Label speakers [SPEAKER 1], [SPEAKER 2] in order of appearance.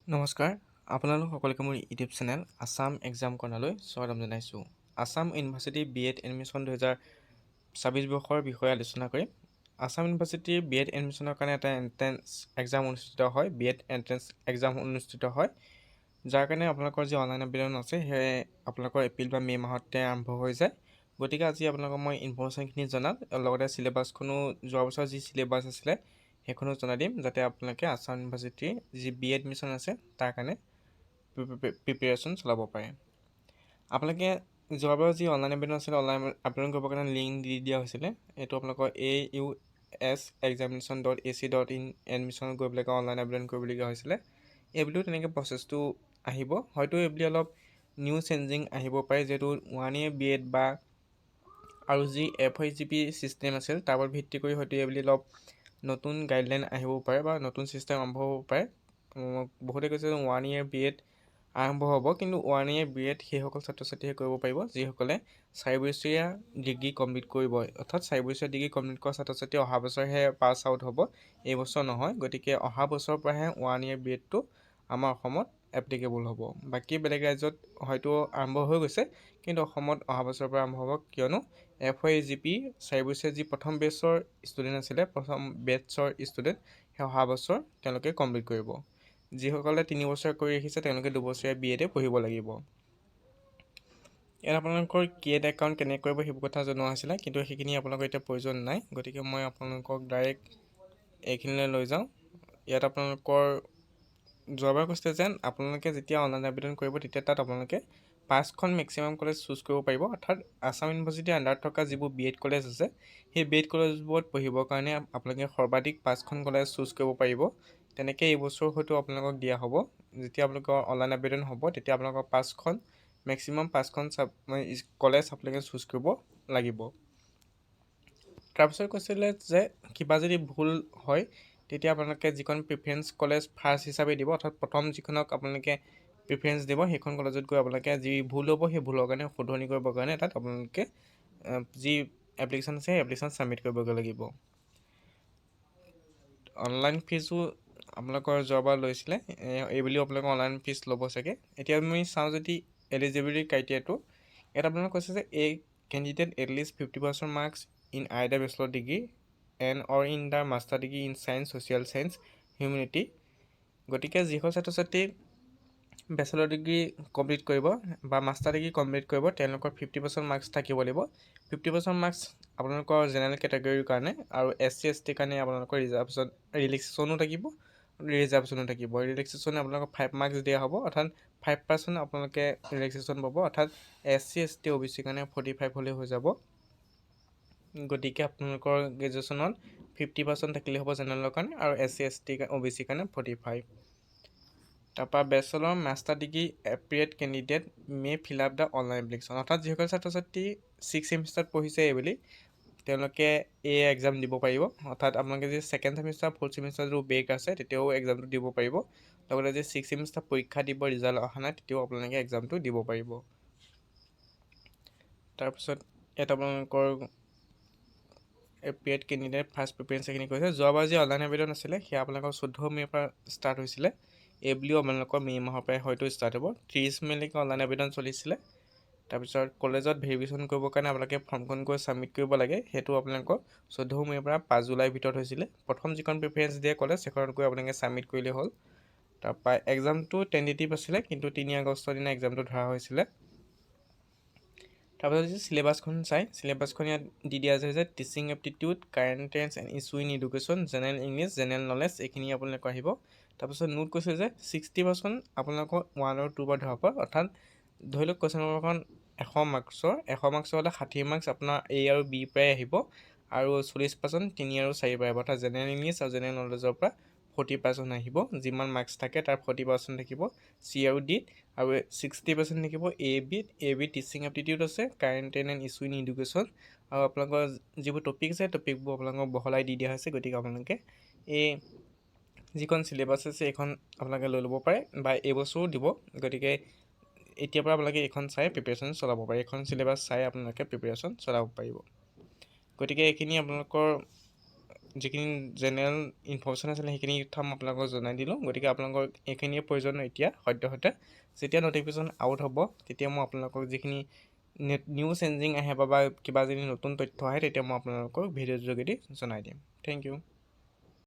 [SPEAKER 1] নমস্কাৰ, আপোনালোক সকলোকে মোৰ ইউটিউব চেনেল আছাম এক্সাম কৰ্ণাৰলৈ স্বাগতম জনাইছোঁ। আছাম ইউনিভাৰ্চিটি বি.এড এডমিশ্যন 2026 বৰ্ষৰ বিষয়ে আলোচনা কৰিম। আছাম ইউনিভাৰ্চিটিৰ বি.এড এডমিশ্যনৰ কাৰণে এটা এণ্ট্ৰেন্স এক্সাম অনুষ্ঠিত হয়, বি.এড এণ্ট্ৰেন্স এক্সাম অনুষ্ঠিত হয়, যাৰ কাৰণে আপোনালোকৰ যি অনলাইন আবেদন আছে সেয়ে আপোনালোকৰ এপ্ৰিল বা মে' মাহতে আৰম্ভ হৈ যায়। গতিকে আজি আপোনালোকক মই ইনফৰ্মেশ্যনখিনি জনাম, লগতে চিলেবাছখনো যোৱা বছৰ যি চিলেবাছ আছিলে সেইখনো জনাই দিম, যাতে আপোনালোকে আছাম ইউনিভাৰ্চিটিৰ যি বি এডমিশ্যন আছে তাৰ কাৰণে প্ৰিপেৰেশ্যন চলাব পাৰে। আপোনালোকে যোৱাবাৰ যি অনলাইন আবেদন আছিলে, অনলাইন আবেদন কৰিবৰ কাৰণে লিংক দি দিয়া হৈছিলে। এইটো আপোনালোকৰ AUSexamination.ac.in এডমিশ্যনত গৈ পেলাই অনলাইন আবেদন কৰিবলগীয়া হৈছিলে। এইবুলিও তেনেকৈ প্ৰচেছটো আহিব। হয়তো এইবুলি অলপ নিউ চেঞ্জিং আহিব পাৰে, যিহেতু 1 year B.Ed বা আৰু যি FYGP ছিষ্টেম আছিল তাৰ ওপৰত ভিত্তি কৰি হয়তো এইবুলি অলপ নতুন গাইডলাইন আহিব পাৰে বা নতুন ছিষ্টেম আৰম্ভ হ'ব পাৰে। বহুতে কৈছে যে 1 year B.Ed আৰম্ভ হ'ব, কিন্তু 1 year B.Ed সেইসকল ছাত্ৰ ছাত্ৰীয়ে কৰিব পাৰিব যিসকলে 4 বছৰীয়া ডিগ্ৰী কমপ্লিট কৰিব। অৰ্থাৎ 4 বছৰীয়া ডিগ্ৰী কমপ্লিট কৰা ছাত্ৰ ছাত্ৰী অহা বছৰহে পাছ আউট হ'ব, এই বছৰ নহয়। গতিকে অহা বছৰৰ পৰাহে 1 year B.Edটো আমাৰ অসমত এপ্লিকেবল হ'ব। বাকী বেলেগ ৰাজ্যত হয়তো আৰম্ভ হৈ গৈছে, কিন্তু অসমত অহা বছৰৰ পৰা আৰম্ভ হ'ব, কিয়নো FYGP 4 বছৰীয়া যি প্ৰথম বেটছৰ ষ্টুডেণ্ট আছিলে, প্ৰথম বেটছৰ ষ্টুডেণ্ট সেই অহা বছৰ তেওঁলোকে কমপ্লিট কৰিব। যিসকলে 3 বছৰ কৰি ৰাখিছে তেওঁলোকে 2 বছৰীয়া B.Ed পঢ়িব লাগিব। ইয়াত আপোনালোকৰ ক্ৰিয়েট একাউণ্ট কেনেকৈ কৰিব সেইবোৰ কথা জনোৱা হৈছিলে, কিন্তু সেইখিনি আপোনালোকৰ এতিয়া প্ৰয়োজন নাই। গতিকে মই আপোনালোকক ডাইৰেক্ট এইখিনিলৈ লৈ যাওঁ। ইয়াত আপোনালোকৰ যোৱাবাৰ কৈছিলে যেন আপোনালোকে যেতিয়া অনলাইন আবেদন কৰিব তেতিয়া তাত আপোনালোকে 5খন মেক্সিমাম কলেজ চুজ কৰিব পাৰিব। অৰ্থাৎ আছাম ইউনিভাৰ্চিটিৰ আণ্ডাৰত থকা যিবোৰ B.Ed কলেজ আছে সেই B.Ed কলেজবোৰত পঢ়িবৰ কাৰণে আপোনালোকে সৰ্বাধিক 5খন কলেজ চুজ কৰিব পাৰিব। তেনেকৈ এই বছৰ হয়তো আপোনালোকক দিয়া হ'ব। যেতিয়া আপোনালোকৰ অনলাইন আবেদন হ'ব তেতিয়া আপোনালোকৰ 5খন মেক্সিমাম 5খন কলেজ আপোনালোকে চুজ কৰিব লাগিব। তাৰপিছত কৈছিলে যে কিবা যদি ভুল হয় তেতিয়া আপোনালোকে যিখন প্ৰিফাৰেঞ্চ কলেজ ফাৰ্ষ্ট হিচাপে দিব, অৰ্থাৎ প্ৰথম যিখনক আপোনালোকে প্ৰিফাৰেঞ্চ দিব সেইখন কলেজত গৈ আপোনালোকে যি ভুল হ'ব সেই ভুলৰ কাৰণে শুধৰণি কৰিবৰ কাৰণে তাত আপোনালোকে যি এপ্লিকেশ্যন আছে সেই এপ্লিকেশ্যন ছাবমিট কৰিবগৈ লাগিব। অনলাইন ফিজো আপোনালোকৰ যোৱাবাৰ লৈছিলে, এইবুলিও আপোনালোকৰ অনলাইন ফিজ ল'ব চাগে। এতিয়া আমি চাওঁ যদি এলিজিবিলিটি ক্ৰাইটেৰিয়াটো, ইয়াত আপোনালোকে কৈছে যে candidate at least 50% marks in either bachelor degree and or in the master degree in science, social science, humanity. গতিকে যিসকল ছাত্ৰ ছাত্ৰী বেচেলৰ ডিগ্ৰী কমপ্লিট কৰিব বা মাষ্টাৰ ডিগ্ৰী কমপ্লিট কৰিব তেওঁলোকৰ 50% মাৰ্কছ থাকিব লাগিব। 50% মাৰ্কছ আপোনালোকৰ জেনেৰেল কেটেগৰীৰ কাৰণে, আৰু SC ST কাৰণে আপোনালোকৰ ৰিলেক্সেশ্যনো থাকিব, ৰিজাৰ্ভেশ্যনো থাকিব। ৰিলেক্সেশ্যনে আপোনালোকক 5 মাৰ্কছ দিয়া হ'ব, অৰ্থাৎ 5% আপোনালোকে ৰিলেক্সেশ্যন পাব, অৰ্থাৎ SC ST OBC কাৰণে 45 হ'লেই হৈ যাব। গতিকে আপোনালোকৰ গ্ৰেজুৱেশ্যনত 50% থাকিলে হ'ব জেনেৰেলৰ কাৰণে, আৰু SC ST OBC কাৰণে 45। তাৰপৰা bachelor master degree appropriate candidate may fill up the online application. অৰ্থাৎ যিসকল ছাত্ৰ ছাত্ৰী 6th ছেমিষ্টাৰত পঢ়িছে এইবুলি তেওঁলোকে এই এক্সাম দিব পাৰিব। অৰ্থাৎ আপোনালোকে যদি 2nd ছেমিষ্টাৰ 4th ছেমিষ্টাৰ যদি ব্ৰেক আছে তেতিয়াও এক্সামটো দিব পাৰিব। লগতে যদি 6th ছেমিষ্টাৰ পৰীক্ষা দিব ৰিজাল্ট অহা নাই তেতিয়াও আপোনালোকে এক্সামটো দিব পাৰিব। তাৰপিছত ইয়াত আপোনালোকৰ এপ্ৰিয়েট কেণ্ডিডেট ফাৰ্ষ্ট প্ৰিফাৰেঞ্চ এইখিনি কৈছে। যোৱাবাৰ যি অনলাইন আবেদন আছিলে সেয়া আপোনালোকৰ 14 মে'ৰ পৰা ষ্টাৰ্ট হৈছিলে, এইবুলিও আপোনালোকৰ মে' মাহৰ পৰাই হয়তো ষ্টাৰ্ট হ'ব। 30 মে'লৈকে অনলাইন আবেদন চলিছিলে। তাৰপিছত কলেজত ভেৰিফিকেশ্যন কৰিবৰ কাৰণে আপোনালোকে ফৰ্মখন গৈ ছাবমিট কৰিব লাগে, সেইটো আপোনালোকৰ 14 মে'ৰ পৰা 5 জুলাইৰ ভিতৰত হৈছিলে। প্ৰথম যিখন প্ৰিফাৰেঞ্চ দিয়ে কলেজ সেইখনত গৈ আপোনালোকে ছাবমিট কৰিলেই হ'ল। তাৰপৰা এক্সামটো টেণ্টেটিভ আছিলে, কিন্তু 3 আগষ্টৰ দিনা এক্সামটো ধৰা হৈছিলে। তাৰপিছত যদি চিলেবাছখন চাই, চিলেবাছখন ইয়াত দি দিয়া হৈছে teaching aptitude, current affairs and issue in education, general English, general knowledge, এইখিনি আপোনালোকৰ আহিব। তাৰপিছত নোট কৈছে যে 60% আপোনালোকৰ 1 আৰু 2 পৰা ধৰা হ'ব, অৰ্থাৎ ধৰি লওক কুৱেশ্যন পেপাৰখন 100 মাৰ্কছৰ হ'লে 60 মাৰ্কছ আপোনাৰ A আৰু B পৰাই আহিব, আৰু 40% 3 আৰু 4 পৰা আহিব। অৰ্থাৎ জেনেৰেল ইংলিছ আৰু জেনেৰেল নলেজৰ পৰা 40% আহিব। যিমান মাৰ্কছ থাকে তাৰ 40% থাকিব C আৰু D, আৰু 60% থাকিব A B টিচিং এপ্টিটিউড আছে, current and issue in education, আৰু আপোনালোকৰ যিবোৰ টপিক আছে টপিকবোৰ আপোনালোকক বহলাই দি দিয়া হৈছে। গতিকে আপোনালোকে এই যিখন চিলেবাছ আছে এইখন আপোনালোকে লৈ ল'ব পাৰে বা এইবছৰো দিব। গতিকে এতিয়াৰ পৰা আপোনালোকে এইখন চাই প্ৰিপেৰেশ্যন চলাব পাৰে, এইখন চিলেবাছ চাই আপোনালোকে প্ৰিপেৰেশ্যন চলাব পাৰিব। গতিকে এইখিনি আপোনালোকৰ যিখিনি জেনেৰেল ইনফৰ্মেশ্যন আছিলে সেইখিনি কথা মই আপোনালোকক জনাই দিলোঁ। গতিকে আপোনালোকৰ এইখিনিয়ে প্ৰয়োজন এতিয়া সদ্যহতে। যেতিয়া নটিফিকেশ্যন আউট হ'ব তেতিয়া মই আপোনালোকক যিখিনি নিউ চেঞ্জিং আহে বা কিবা যদি নতুন তথ্য আহে তেতিয়া মই আপোনালোকক ভিডিঅ'ৰ যোগেদি জনাই দিম। Thank U.